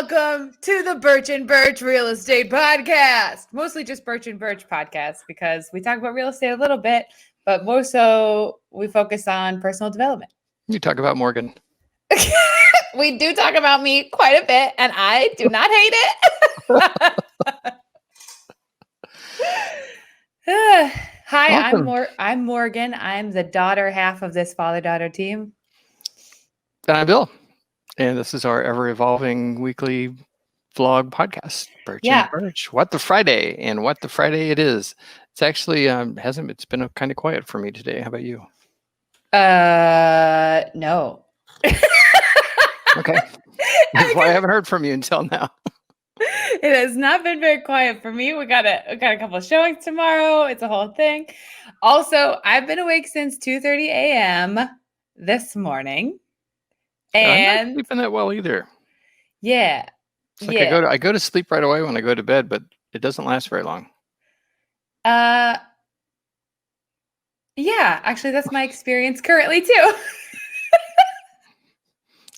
welcome to the Burch and Burch Real Estate Podcast. Mostly just Burch and Burch podcast because we talk about real estate a little bit, but more so we focus on personal development. You talk about Morgan. We do talk about me quite a bit, and I do not hate it. Hi, Welcome. I'm Morgan. I'm the daughter half of this father-daughter team. And I'm Bill. And this is our ever-evolving weekly vlog podcast, Burch and Burch. What the Friday, and what the Friday it is. It's actually it's been kind of quiet for me today. How about you? No. Okay. That's why I haven't heard from you until now. It has not been very quiet for me. We got a couple of showings tomorrow. It's a whole thing. Also, I've been awake since 2:30 a.m. this morning. And I'm not sleeping that well either. Yeah. It's like I go to sleep right away when I go to bed, but it doesn't last very long. Yeah, actually that's my experience currently too.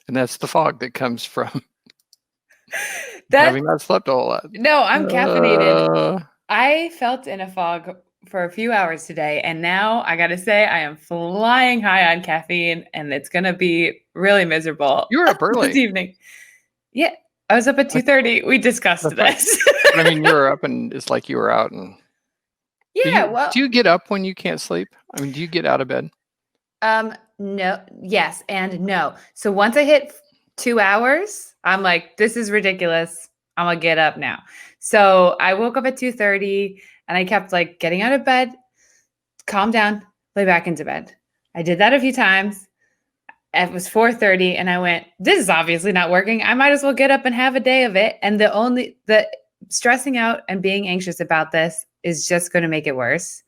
And that's the fog that comes from having not slept a whole lot. No, I'm caffeinated. I felt in a fog for a few hours today, and now I gotta say I am flying high on caffeine, and it's gonna be really miserable. You were up early this evening. Yeah, I was up at 2:30. We discussed this. Right. I mean, you were up, and it's like you were out. And do you get up when you can't sleep? I mean, do you get out of bed? No. Yes and no. So once I hit 2 hours, I'm like, this is ridiculous. I'm gonna get up now. So I woke up at 2:30 and I kept like getting out of bed, calm down, lay back into bed. I did that a few times. It was 4:30 and I went, this is obviously not working. I might as well get up and have a day of it. And the stressing out and being anxious about this is just going to make it worse.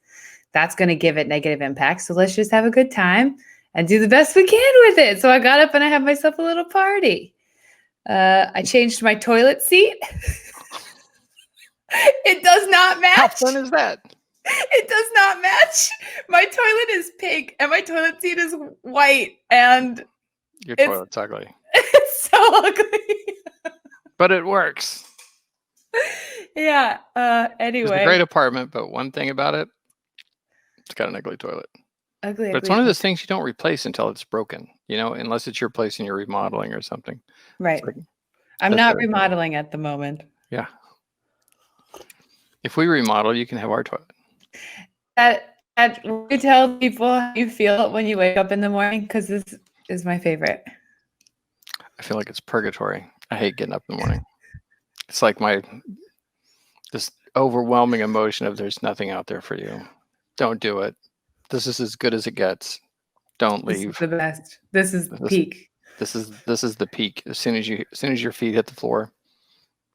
That's going to give it negative impact. So let's just have a good time and do the best we can with it. So I got up and I had myself a little party. I changed my toilet seat. It does not match. How fun is that? It does not match. My toilet is pink and my toilet seat is white. And your toilet's ugly. It's so ugly. But it works. Yeah. Anyway. It's a great apartment, but one thing about it, it's got an ugly toilet. But it's one of those things you don't replace until it's broken, unless it's your place and you're remodeling or something. Right. I'm not remodeling at the moment. Yeah. If we remodel, you can have our toilet. You tell people how you feel when you wake up in the morning, because this is my favorite. I feel like it's purgatory. I hate getting up in the morning. It's like this overwhelming emotion of there's nothing out there for you. Don't do it. This is as good as it gets. Don't leave. This is the best. This is the peak. This is the peak. As soon as your feet hit the floor,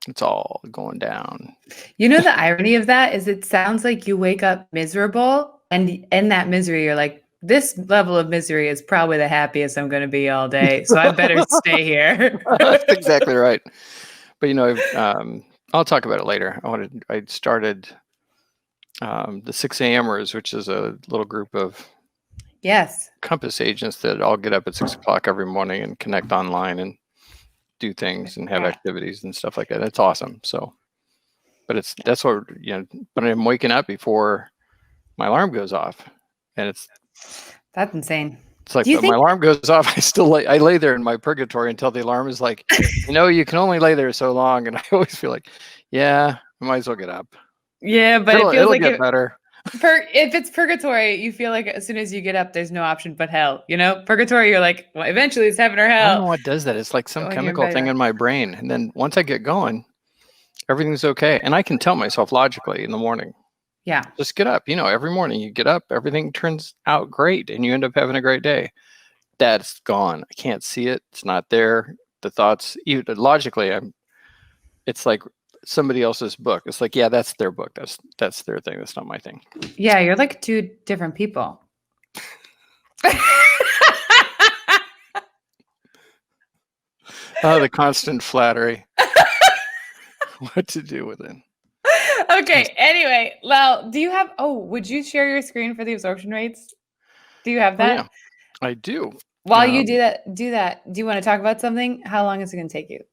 it's all going down. The irony of that is it sounds like you wake up miserable, and in that misery, you're like, this level of misery is probably the happiest I'm going to be all day. So I better stay here. That's exactly right. But I'll talk about it later. I started the 6 a.m.ers, which is a little group of Compass agents that all get up at 6 o'clock every morning and connect online and do things and have activities and stuff like that. It's awesome. So, but but I'm waking up before my alarm goes off, and that's insane. It's like my alarm goes off. I lay there in my purgatory until the alarm is like, you can only lay there so long. And I always feel like, I might as well get up. Yeah, but it'll get better. If it's purgatory, you feel like as soon as you get up, there's no option but hell. Purgatory, you're like, well, eventually it's heaven or hell. I don't know what does that. It's like some chemical thing in my brain. And then once I get going, everything's okay. And I can tell myself logically in the morning. Yeah. Just get up. Every morning you get up, everything turns out great and you end up having a great day. That's gone. I can't see it. It's not there. The thoughts, logically, it's like somebody else's book. It's like, that's their book. That's their thing. That's not my thing. Yeah, you're like two different people. Oh, the constant flattery. What to do with it? Okay. Anyway, well, would you share your screen for the absorption rates? Do you have that? Oh, yeah, I do. While you do that, do you want to talk about something? How long is it going to take you?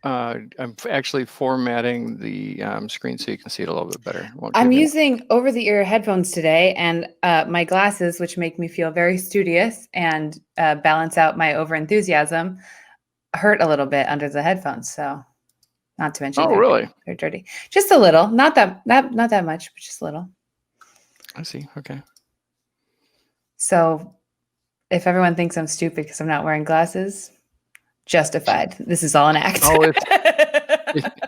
I'm actually formatting the screen so you can see it a little bit better. I'm using over-the-ear headphones today, and my glasses, which make me feel very studious and balance out my over-enthusiasm, hurt a little bit under the headphones. So, not to mention, they're dirty. Just a little, not that much, but just a little. I see. Okay. So, if everyone thinks I'm stupid because I'm not wearing glasses, justified. This is all an act. Oh,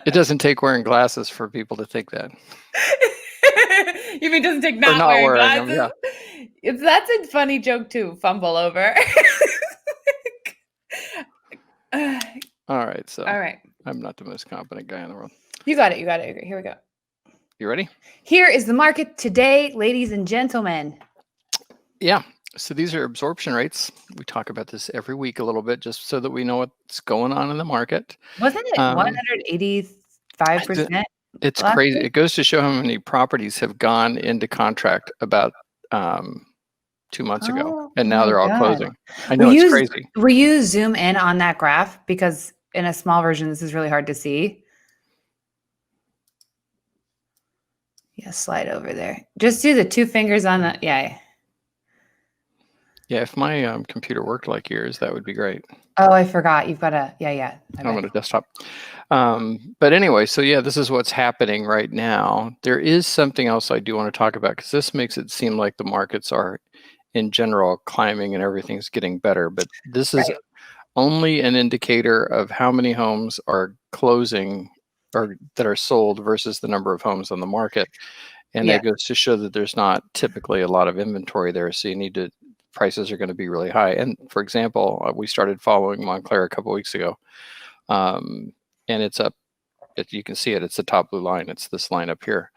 it doesn't take wearing glasses for people to think that. You mean it doesn't take not wearing glasses? Them, yeah. That's a funny joke too. Fumble over. All right. So all right. I'm not the most competent guy in the world. You got it. You got it. Here we go. You ready? Here is the market today, ladies and gentlemen. Yeah. So these are absorption rates. We talk about this every week a little bit just so that we know what's going on in the market. Wasn't it 185%? It's crazy. It goes to show how many properties have gone into contract about 2 months ago, and now they're all closing. I know it's crazy. Will you zoom in on that graph? Because in a small version, this is really hard to see. Yeah, slide over there. Just do the 2 fingers on the, yeah. Yeah, if my computer worked like yours, that would be great. Oh, I forgot. You've got a, yeah. I'm on a desktop. But anyway, so yeah, this is what's happening right now. There is something else I do want to talk about because this makes it seem like the markets are in general climbing and everything's getting better. But this is only an indicator of how many homes are closing or that are sold versus the number of homes on the market. And that goes to show that there's not typically a lot of inventory there. So you need to, prices are going to be really high. And for example, we started following Montclair a couple of weeks ago. And it's up, you can see it, it's the top blue line. It's this line up here.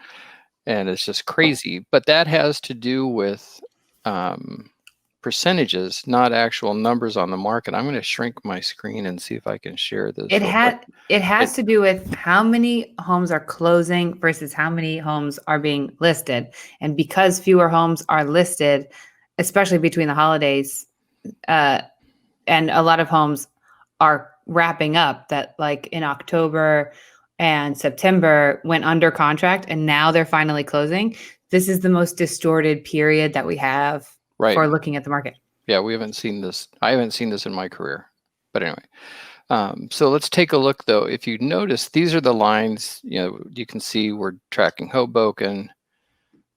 And it's just crazy. But that has to do with percentages, not actual numbers on the market. I'm going to shrink my screen and see if I can share this. It has to do with how many homes are closing versus how many homes are being listed. And because fewer homes are listed, especially between the holidays, and a lot of homes are wrapping up that like in October and September went under contract and now they're finally closing. This is the most distorted period that we have for looking at the market. Yeah, we haven't seen this. I haven't seen this in my career. But anyway, so let's take a look though. If you notice, these are the lines, you can see we're tracking Hoboken,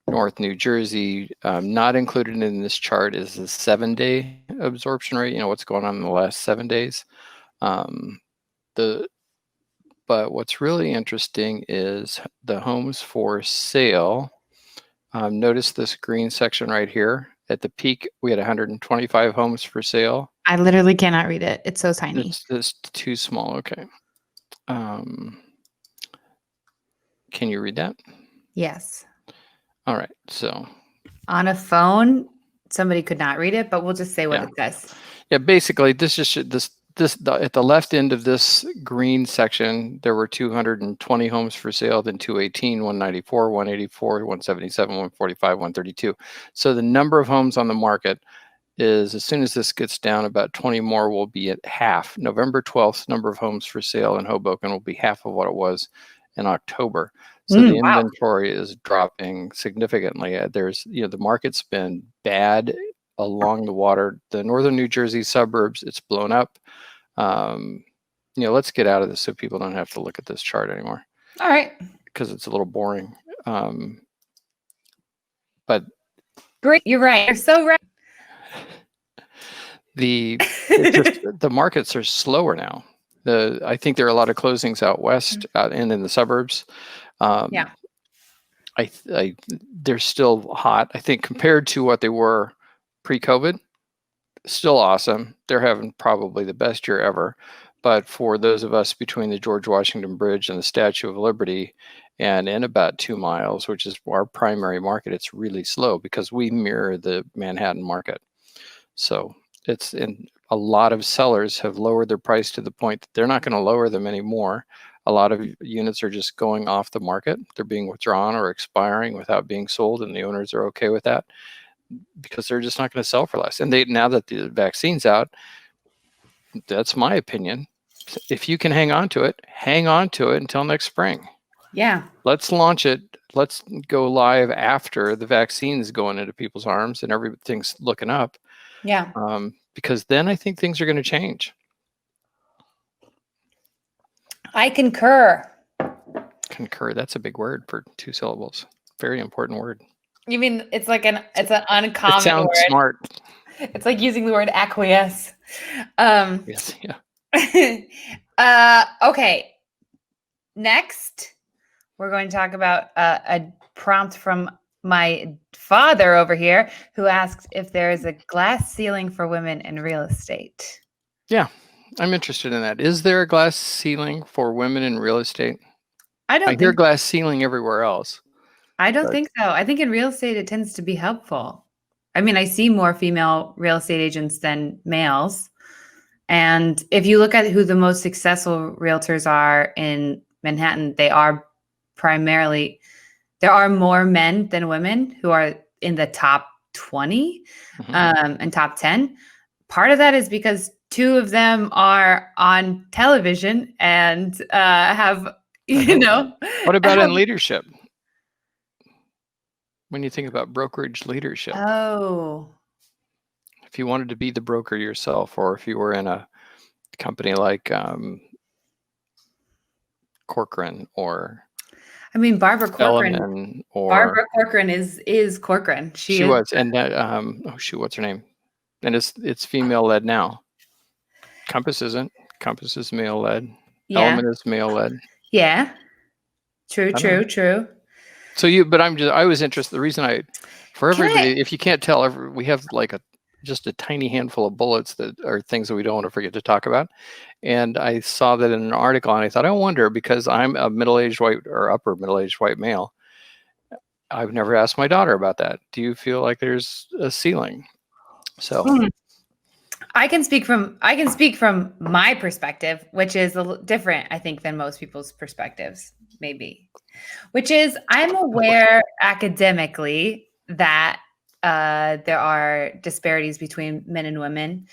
North New Jersey. Not included in this chart is the 7-day absorption rate, what's going on in the last 7 days. But what's really interesting is the homes for sale. Notice this green section right here. At the peak, we had 125 homes for sale. I literally cannot read it. It's so tiny. It's too small. Okay. Can you read that? Yes. All right. So on a phone, somebody could not read it, but we'll just say what it says. Yeah. Basically, this at the left end of this green section, there were 220 homes for sale, then 218, 194, 184, 177, 145, 132. So the number of homes on the market is, as soon as this gets down, about 20 more will be at half. November 12th, number of homes for sale in Hoboken will be half of what it was in October. So the inventory is dropping significantly. There's, the market's been bad along the water. The northern New Jersey suburbs, it's blown up. Let's get out of this so people don't have to look at this chart anymore. All right. Because it's a little boring. But great, you're right. You're so right. The markets are slower now. I think there are a lot of closings out west and in the suburbs. They're still hot. I think compared to what they were pre-COVID, still awesome. They're having probably the best year ever. But for those of us between the George Washington Bridge and the Statue of Liberty and in about 2 miles, which is our primary market, it's really slow because we mirror the Manhattan market. So it's in a lot of sellers have lowered their price to the point that they're not going to lower them anymore. A lot of units are just going off the market. They're being withdrawn or expiring without being sold, and the owners are okay with that because they're just not going to sell for less. And now that the vaccine's out, that's my opinion. if you can hang on to it until next spring. Yeah. Let's launch it. Let's go live after the vaccine's going into people's arms and everything's looking up. Yeah. Because then I think things are going to change. I concur. Concur. That's a big word for 2 syllables. Very important word. You mean it's an uncommon it sounds word. Smart. It's like using the word acquiesce. Yes. Yeah. Okay. Next, we're going to talk about a prompt from my father over here, who asks if there is a glass ceiling for women in real estate. Yeah, I'm interested in that. Is there a glass ceiling for women in real estate? I hear glass ceiling everywhere else. I don't think so. I think in real estate, it tends to be helpful. I mean, I see more female real estate agents than males. And if you look at who the most successful realtors are in Manhattan, there are more men than women who are in the top 20 and top 10. Part of that is because 2 of them are on television and have, What about in leadership? When you think about brokerage leadership. Oh. If you wanted to be the broker yourself, or if you were in a company like Corcoran or Barbara Corcoran. Barbara Corcoran is Corcoran. She was, and what's her name? And it's female led now. Compass isn't. Compass is male led. Yeah. Element is male led. Yeah. True. So I was interested. The reason for everybody, if you can't tell, we have like just a tiny handful of bullets that are things that we don't want to forget to talk about. And I saw that in an article, and I thought, I wonder, because I'm a middle-aged white or upper middle-aged white male, I've never asked my daughter about that. Do you feel like there's a ceiling? So I can speak from my perspective, which is a little different, I think, than most people's perspectives, maybe. Which is, I'm aware academically that there are disparities between men and women.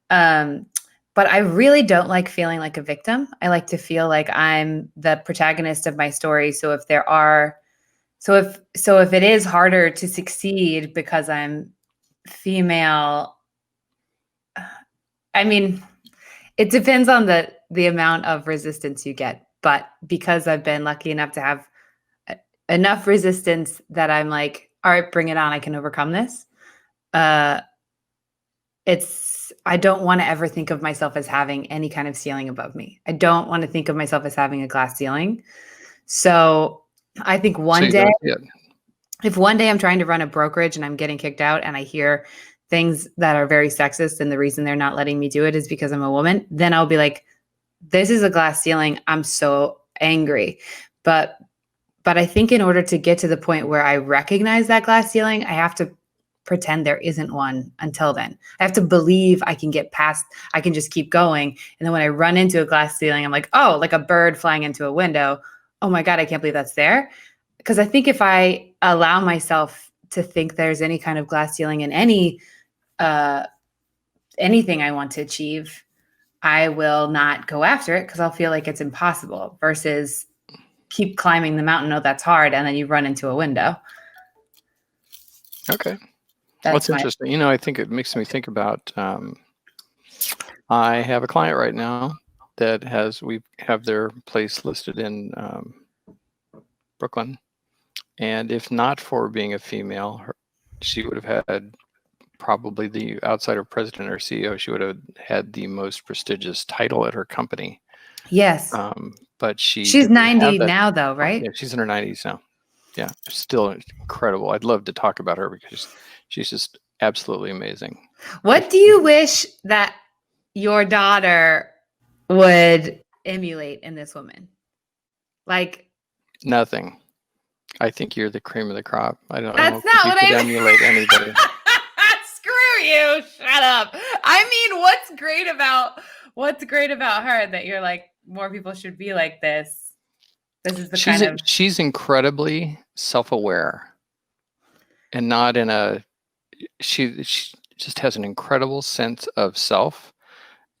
But I really don't like feeling like a victim. I like to feel like I'm the protagonist of my story. So if it is harder to succeed because I'm female, it depends on the amount of resistance you get. But because I've been lucky enough to have enough resistance that I'm like, all right, bring it on. I can overcome this. I don't want to ever think of myself as having any kind of ceiling above me. I don't want to think of myself as having a glass ceiling. So I think if one day I'm trying to run a brokerage and I'm getting kicked out and I hear things that are very sexist and the reason they're not letting me do it is because I'm a woman, then I'll be like, this is a glass ceiling. I'm so angry. But I think in order to get to the point where I recognize that glass ceiling, I have to pretend there isn't one until then. I have to believe I can get past, I can just keep going. And then when I run into a glass ceiling, I'm like, oh, like a bird flying into a window. Oh my God, I can't believe that's there. Because I think if I allow myself to think there's any kind of glass ceiling in anything I want to achieve, I will not go after it because I'll feel like it's impossible versus keep climbing the mountain. Oh, that's hard. And then you run into a window. Okay. That's interesting. I think it makes me think about, I have a client right now that we have their place listed in Brooklyn. And if not for being a female, she would have had probably outside of president or CEO, she would have had the most prestigious title at her company. Yes. But she's 90 now though, right? Yeah, she's in her 90s now. Yeah, still incredible. I'd love to talk about her because she's just absolutely amazing. What do you wish that your daughter would emulate in this woman? Like nothing. I think you're the cream of the crop. That's not what I emulate anybody. Screw you! Shut up. What's great about her that you're like, more people should be like this? This is she's incredibly self-aware, and not in she just has an incredible sense of self,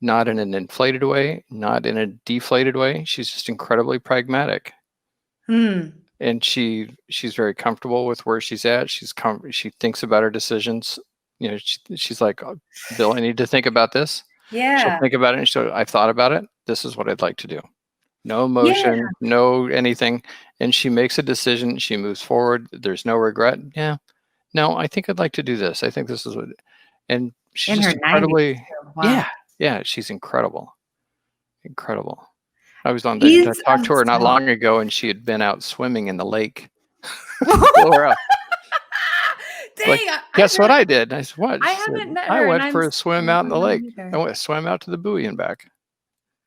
not in an inflated way, not in a deflated way. She's just incredibly pragmatic. And she's very comfortable with where she's at. She thinks about her decisions. You know, she's like, oh, Bill, I need to think about this. Yeah. She'll think about it and I've thought about it. This is what I'd like to do. No emotion, no anything. And she makes a decision. She moves forward. There's no regret. Yeah. No, I think I'd like to do this. I think this is what, and she's in just her incredibly, 90s. Wow. yeah, she's incredible. Incredible. I talked to her not long ago, and she had been out swimming in the lake. Blew her up. Dang, like, guess what I did? I said, what? I haven't met her. I went for a swim out in the lake. I swam out to the buoy and back.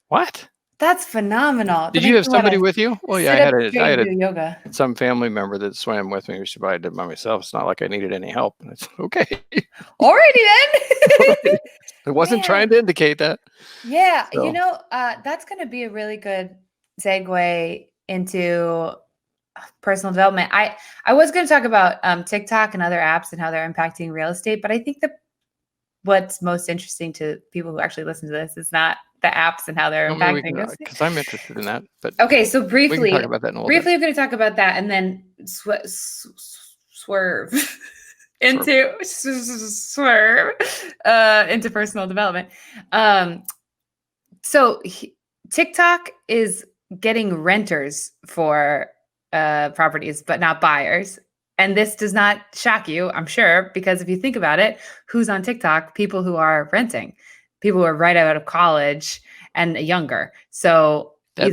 What? That's phenomenal. Did you have somebody with you? Well, yeah, I had yoga. Some family member that swam with me. But I did by myself. It's not like I needed any help. And I said, okay. Already then. I wasn't trying to indicate that. Yeah, so. That's going to be a really good segue into personal development. I was going to talk about TikTok and other apps and how they're impacting real estate, but I think that what's most interesting to people who actually listen to this is not the apps and how they're impacting real estate. Because I'm interested in that. But okay, so briefly, we can talk about that in a little bit. I'm going to talk about that and then swerve into personal development. So TikTok is getting renters for properties, but not buyers. And this does not shock you, I'm sure, because if you think about it, who's on TikTok? People who are renting, people who are right out of college and younger. So that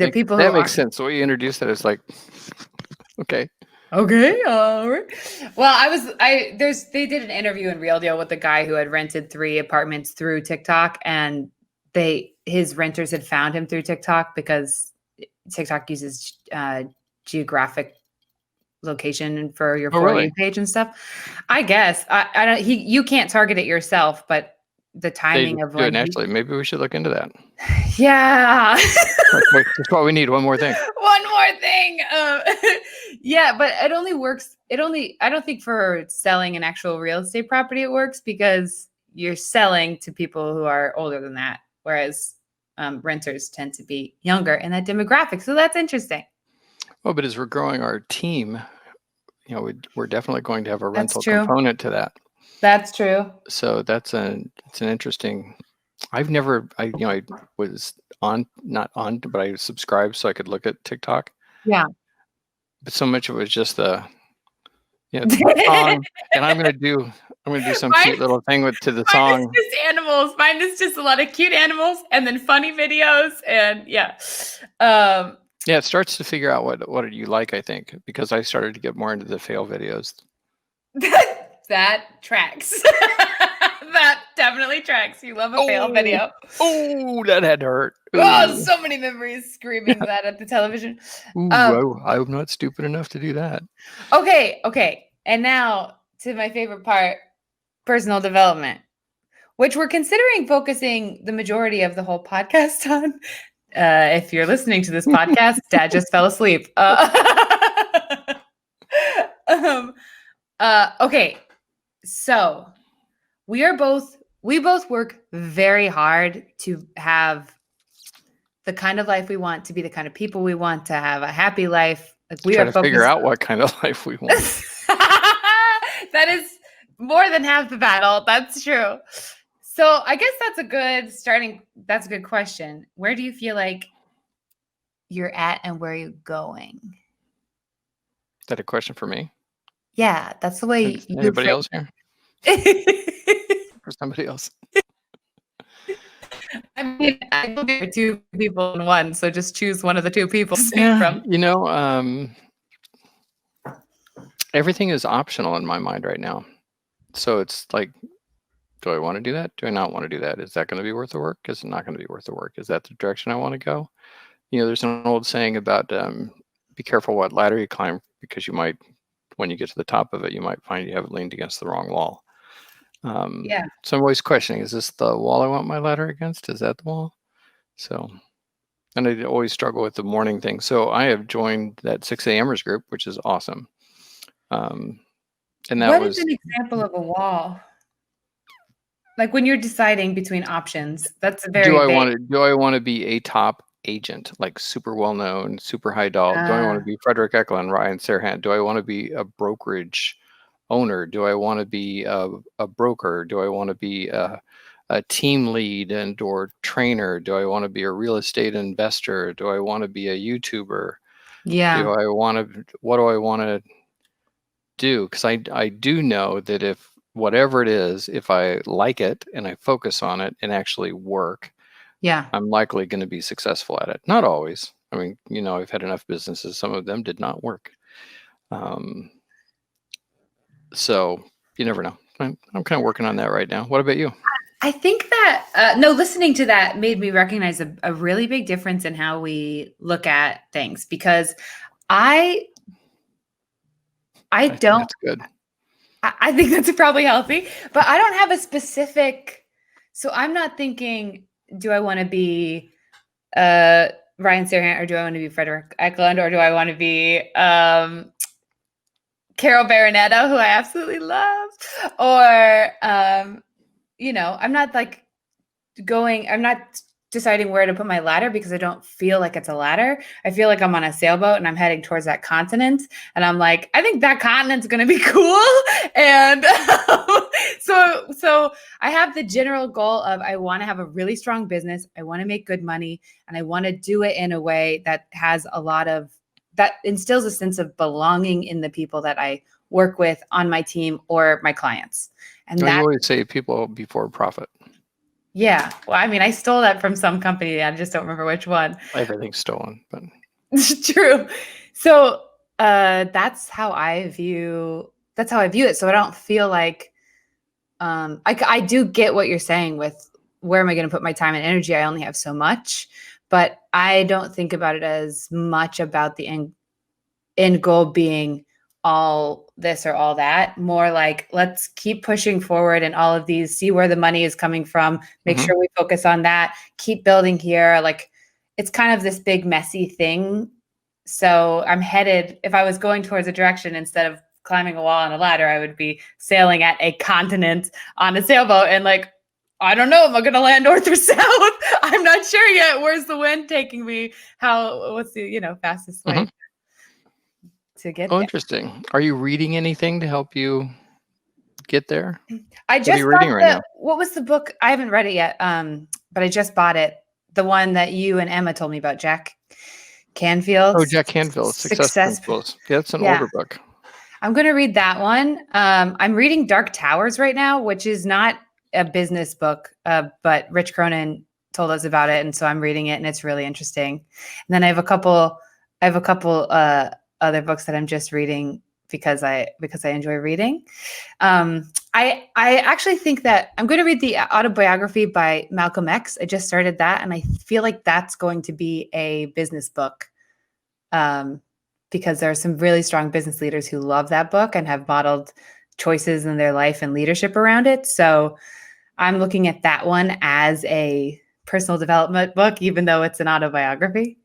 makes sense. The way you introduced that is like, okay. Okay, all right. Well, they did an interview in Real Deal with a guy who had rented 3 apartments through TikTok, and his renters had found him through TikTok because TikTok uses geographic location for your For You page and stuff. I guess I don't. You can't target it yourself, but the timing of when naturally. Maybe we should look into that. Yeah. That's what we need. One more thing. One more thing. Yeah, but it only works. I don't think for selling an actual real estate property it works because you're selling to people who are older than that, whereas renters tend to be younger in that demographic. So that's interesting. Well, but as we're growing our team, we're definitely going to have a rental component to that. That's true. So it's an interesting. I was not on, but I subscribed so I could look at TikTok. Yeah. But so much of it was just the song, and I'm gonna do some cute little thing to the song. Mine is just animals. Mine is just a lot of cute animals, and then funny videos, and yeah. Yeah, it starts to figure out what you like, I think, because I started to get more into the fail videos. That tracks. That definitely tracks. You love a fail video. Oh, that had to hurt. Ooh. Oh, so many memories screaming that at the television. I'm not stupid enough to do that. Okay. And now to my favorite part, personal development, which we're considering focusing the majority of the whole podcast on. If you're listening to this podcast, Dad just fell asleep. Okay. So we both work very hard to have the kind of life we want, to be the kind of people we want, to have a happy life. Like we are to figure out what kind of life we want. That is more than half the battle. That's true. So I guess that's a good question. Where do you feel like you're at and where are you going? Is that a question for me? Yeah, that's the way. Anybody else here? For somebody else? I mean, I know there are 2 people in one, so just choose one of the 2 people to speak from. Everything is optional in my mind right now. So it's like, do I want to do that? Do I not want to do that? Is that going to be worth the work? Is it not going to be worth the work? Is that the direction I want to go? There's an old saying about be careful what ladder you climb, because you might, when you get to the top of it, you might find you have leaned against the wrong wall. So I'm always questioning, is this the wall I want my ladder against? Is that the wall? So, and I always struggle with the morning thing. So I have joined that 6 a.m.ers group, which is awesome. And that was an example of a wall. Like when you're deciding between options, that's a Do very I vague. want to be a top agent, like super well known, super high dollar? Do I want to be Frederick Eklund, Ryan Serhant? Do I want to be a brokerage owner? Do I want to be a broker? Do I want to be a team lead and or trainer? Do I want to be a real estate investor? Do I want to be a YouTuber? Yeah. What do I want to do? Because I do know that if whatever it is, if I like it and I focus on it and actually work, Yeah. I'm likely going to be successful at it. Not always. I mean, I've had enough businesses. Some of them did not work. So you never know. I'm kind of working on that right now. What about you? I think that, no, listening to that made me recognize a really big difference in how we look at things, because I think don't, that's good. I think that's probably healthy, but I don't have a specific, so I'm not thinking, do I want to be Ryan Serhant, or do I want to be Frederick Eklund, or do I want to be Carol Baronetto, who I absolutely love, or I'm not like I'm not deciding where to put my ladder, because I don't feel like it's a ladder. I feel like I'm on a sailboat and I'm heading towards that continent. And I'm like, I think that continent's going to be cool. And so I have the general goal of, I want to have a really strong business. I want to make good money, and I want to do it in a way that has that instills a sense of belonging in the people that I work with on my team or my clients. And you always say people before profit. Yeah. Well, I mean, I stole that from some company. I just don't remember which one. Everything's stolen, but it's true. So that's how I view it. So I don't feel like I do get what you're saying with, where am I going to put my time and energy? I only have so much, but I don't think about it as much about the end goal being all this or all that. More like, let's keep pushing forward and all of these, see where the money is coming from, make sure we focus on that, keep building here. Like, it's kind of this big messy thing. So I'm headed, if I was going towards a direction, instead of climbing a wall on a ladder, I would be sailing at a continent on a sailboat, and like, I don't know, am I going to land north or south? I'm not sure yet. Where's the wind taking me? What's the, fastest way to get there? Interesting. Are you reading anything to help you get there? I just what are you reading right now? What was the book? I haven't read it yet, but I just bought it. The one that you and Emma told me about, Jack Canfield. Oh, Jack Canfield, Success Principles. Yeah, it's an older book. I'm going to read that one. I'm reading Dark Towers right now, which is not a business book, but Rich Cronin told us about it, and so I'm reading it, and it's really interesting. And then I have a couple other books that I'm just reading because I enjoy reading. I actually think that I'm going to read the autobiography by Malcolm X. I just started that, and I feel like that's going to be a business book, because there are some really strong business leaders who love that book and have modeled choices in their life and leadership around it. So I'm looking at that one as a personal development book, even though it's an autobiography.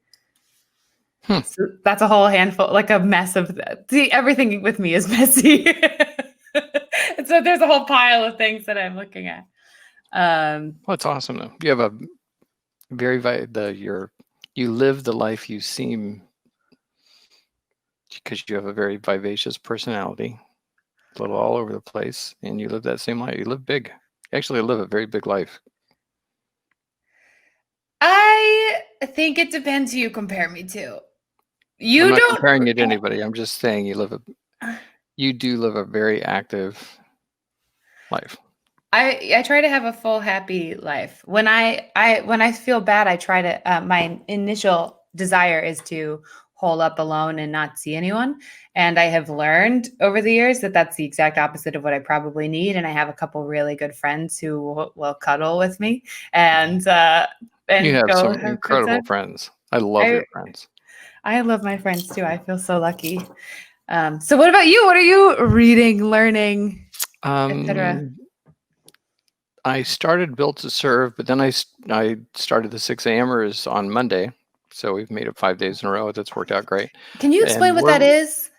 So that's a whole handful, like a mess of that. See, everything with me is messy. And so there's a whole pile of things that I'm looking at. Well, it's awesome though. You have a very you live the life you seem, because you have a very vivacious personality, a little all over the place, and you live that same life. You live big. You actually live a very big life. I think it depends who you compare me to. I'm not comparing you to anybody. I'm just saying you do live a very active life. I try to have a full, happy life. When I feel bad, I try to, my initial desire is to hole up alone and not see anyone. And I have learned over the years that that's the exact opposite of what I probably need. And I have a couple really good friends who will cuddle with me. And you have some incredible friends. I love your friends. I love my friends too. I feel so lucky. So what about you? What are you reading, learning, etc.? I started Built to Serve, but then I started the 6 a.m.ers on Monday. So we've made it 5 days in a row. That's worked out great. Can you explain what that is?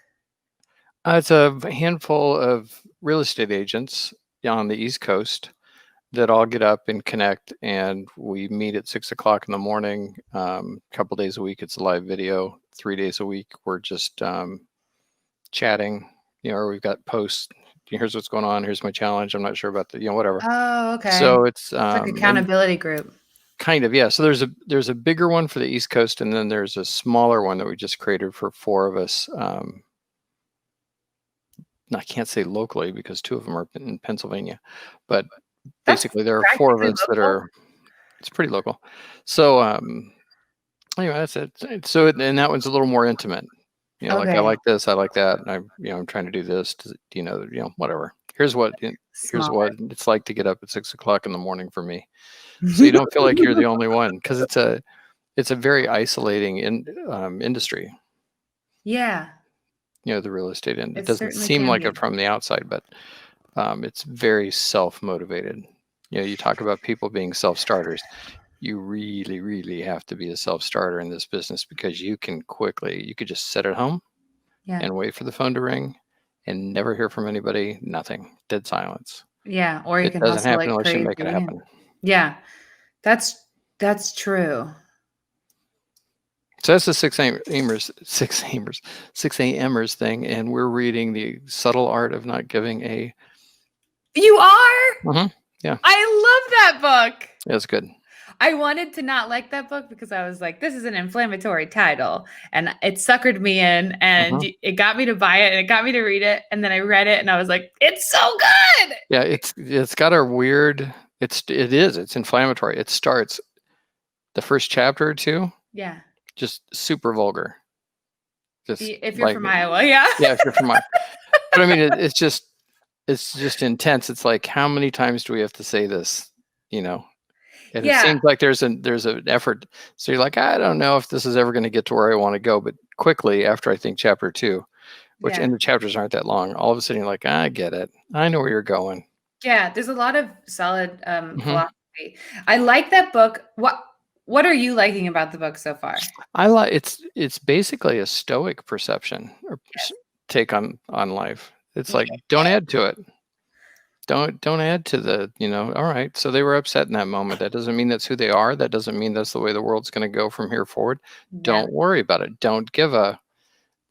It's a handful of real estate agents on the East Coast that all get up and connect, and we meet at 6:00 in the morning. A couple days a week, it's a live video. 3 days a week, we're just chatting. Or we've got posts. Here's what's going on. Here's my challenge. I'm not sure about the, whatever. Oh, okay. So it's like accountability group. Kind of, yeah. So there's a bigger one for the East Coast, and then there's a smaller one that we just created for 4 of us. I can't say locally because 2 of them are in Pennsylvania, but basically there are 4 of us that are. It's pretty local. So anyway, that's it. So and that one's a little more intimate. Like I like this, I like that, and I'm trying to do this. Whatever. Here's what it's like to get up at 6:00 in the morning for me. So you don't feel like you're the only one, because it's a very isolating industry. Yeah. The real estate industry. It doesn't seem like it from the outside, but it's very self-motivated. You talk about people being self-starters. You really, really have to be a self-starter in this business, because you could just sit at home and wait for the phone to ring and never hear from anybody. Nothing. Dead silence. Yeah. Or it doesn't happen unless you make it happen. Yeah. That's true. So that's the 6 a.m.ers thing, and we're reading The Subtle Art of Not Giving a. You are? Mm-hmm. Yeah. I love that book. That's good. I wanted to not like that book because I was like, this is an inflammatory title, and it suckered me in, and it got me to buy it, and it got me to read it, and then I read it, and I was like, it's so good. Yeah, it's got a weird. It's inflammatory. It starts the first chapter or 2. Yeah. Just super vulgar. Just if you're from Iowa, yeah. Yeah, if you're from Iowa. But I mean, it's just intense. It's like, how many times do we have to say this? And it seems like there's an effort. So you're like, I don't know if this is ever going to get to where I want to go. But quickly after, I think, chapter 2, and the chapters aren't that long, all of a sudden you're like, I get it. I know where you're going. Yeah, there's a lot of solid philosophy. I like that book. What are you liking about the book so far? I like it's basically a stoic perception or take on life. It's like, don't add to it. Don't add to the, all right. So they were upset in that moment. That doesn't mean that's who they are. That doesn't mean that's the way the world's going to go from here forward. Yeah. Don't worry about it. Don't give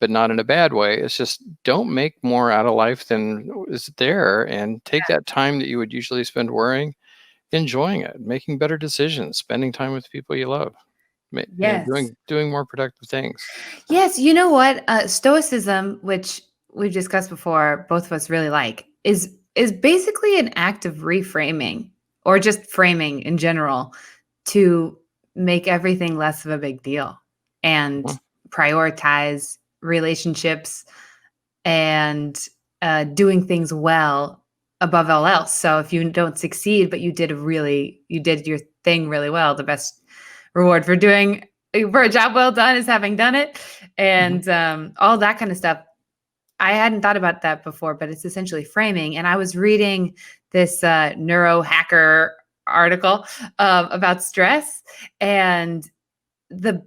but not in a bad way. It's just, don't make more out of life than is there, and take that time that you would usually spend worrying, enjoying it, making better decisions, spending time with people you love, doing more productive things. Yes. You know what? Stoicism, which we've discussed before, both of us really like, is basically an act of reframing, or just framing in general, to make everything less of a big deal and prioritize relationships and doing things well above all else. So if you don't succeed, but you did your thing really well, the best reward for a job well done is having done it, and all that kind of stuff. I hadn't thought about that before, but it's essentially framing. And I was reading this neurohacker article about stress, and the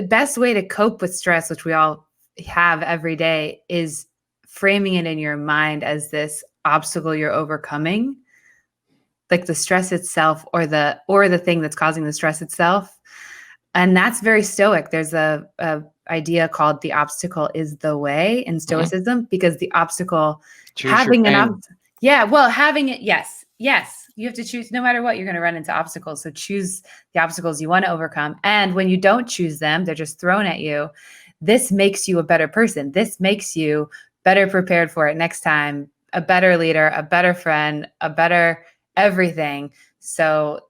best way to cope with stress, which we all have every day, is framing it in your mind as this obstacle you're overcoming, like the stress itself, or the thing that's causing the stress itself. And that's very stoic. There's a idea called the obstacle is the way in Stoicism, because the obstacle, having it, yes, you have to choose. No matter what, you're going to run into obstacles. So choose the obstacles you want to overcome. And when you don't choose them, they're just thrown at you. This makes you a better person. This makes you better prepared for it next time, a better leader, a better friend, a better everything. So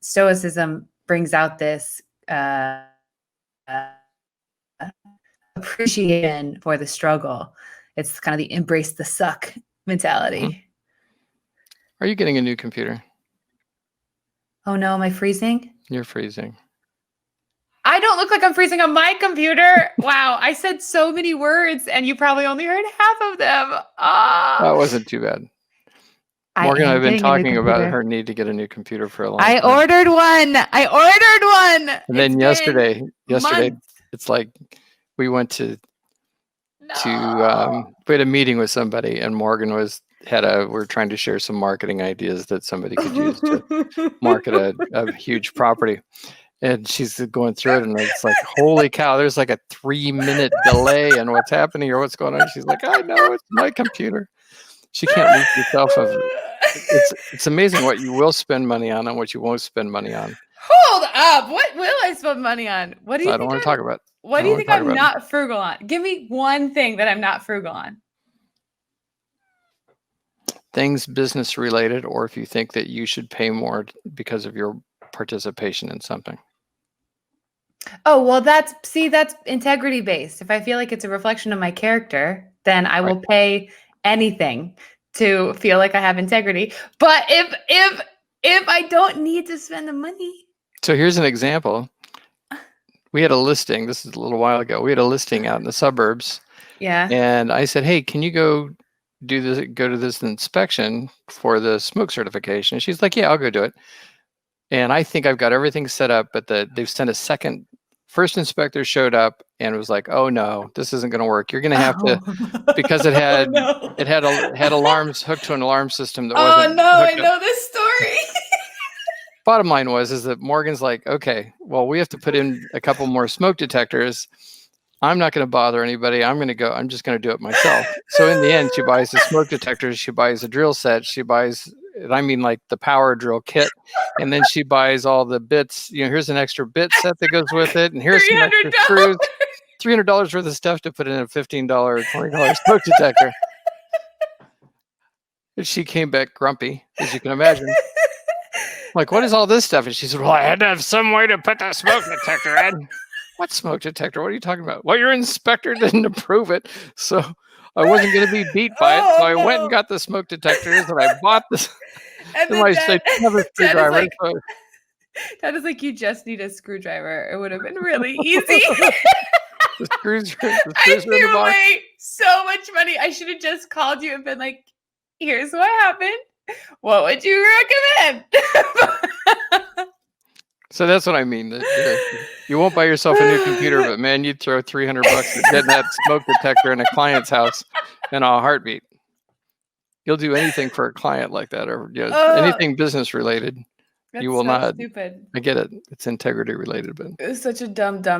Stoicism brings out this appreciation for the struggle. It's kind of the embrace the suck mentality. Are you getting a new computer? Oh no, am I freezing? You're freezing. I don't look like I'm freezing on my computer. Wow, I said so many words and you probably only heard half of them. That wasn't too bad. Morgan and I have been talking about her need to get a new computer for a long time. I ordered one. And then yesterday, it's like we went to we had a meeting with somebody, and Morgan was we're trying to share some marketing ideas that somebody could use to market a huge property. And she's going through it, and it's like, holy cow, there's like a 3-minute delay in what's happening or what's going on. She's like, I know, it's my computer. She can't move herself. It's amazing what you will spend money on and what you won't spend money on. Hold up. What will I spend money on? What do you I don't want to talk about. What do you think I'm not frugal on? Give me one thing that I'm not frugal on. Things business related, or if you think that you should pay more because of your participation in something. Oh, well, that's integrity based. If I feel like it's a reflection of my character, then I will pay anything to feel like I have integrity. But if I don't need to spend the money. So here's an example. We had a listing. This is a little while ago. We had a listing out in the suburbs. Yeah. And I said, hey, can you go to this inspection for the smoke certification? And she's like, yeah, I'll go do it. And I think I've got everything set up, but they've sent first inspector showed up and was like, oh no, this isn't going to work. You're going to have to, because it had, had alarms hooked to an alarm system that wasn't. Oh no, I know this story. Bottom line is that Morgan's like, okay, well, we have to put in a couple more smoke detectors. I'm not going to bother anybody. I'm just going to do it myself. So in the end, she buys the smoke detectors. She buys a drill set. She buys, like the power drill kit. And then she buys all the bits. Here's an extra bit set that goes with it. And here's some extra screws. $300 worth of stuff to put in a $15 or $20 smoke detector. And she came back grumpy, as you can imagine. Like, what is all this stuff? And she said, well, I had to have some way to put the smoke detector in. What smoke detector? What are you talking about? Well, your inspector didn't approve it. So I wasn't going to be beat by it. So I went and got the smoke detectors and I bought this. And then I said, have a screwdriver. That is like, you just need a screwdriver. It would have been really easy. The screws I threw away so much money. I should have just called you and been like, here's what happened. What would you recommend? So that's what I mean. You won't buy yourself a new computer, but man, you'd throw $300 at getting that smoke detector in a client's house in a heartbeat. You'll do anything for a client like that, or anything business related. You will not. Stupid. I get it. It's integrity related, but it was such a dumb day.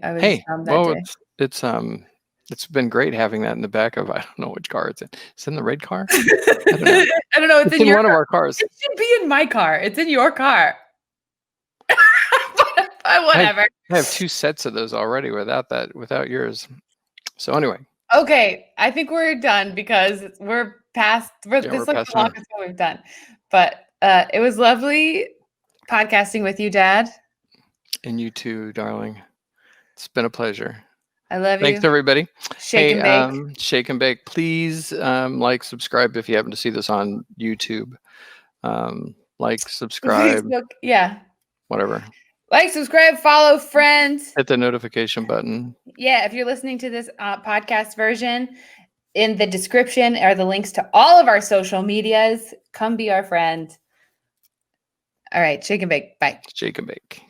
I was dumb that day. It's been great having that in the back of, I don't know which car it's in. It's in the red car? I don't know. It's in one of our cars. It should be in my car. It's in your car. But whatever. I have 2 sets of those already without yours. So anyway. Okay. I think we're done because we're past. This is the longest one we've done. But it was lovely podcasting with you, Dad. And you too, darling. It's been a pleasure. I love you. Thanks, everybody. Shake and bake. Shake and bake. Please subscribe if you happen to see this on YouTube. Subscribe. Facebook, yeah. Whatever. Subscribe, follow, friends. Hit the notification button. Yeah, if you're listening to this podcast version, in the description are the links to all of our social medias. Come be our friend. All right, shake and bake. Bye. Shake and bake.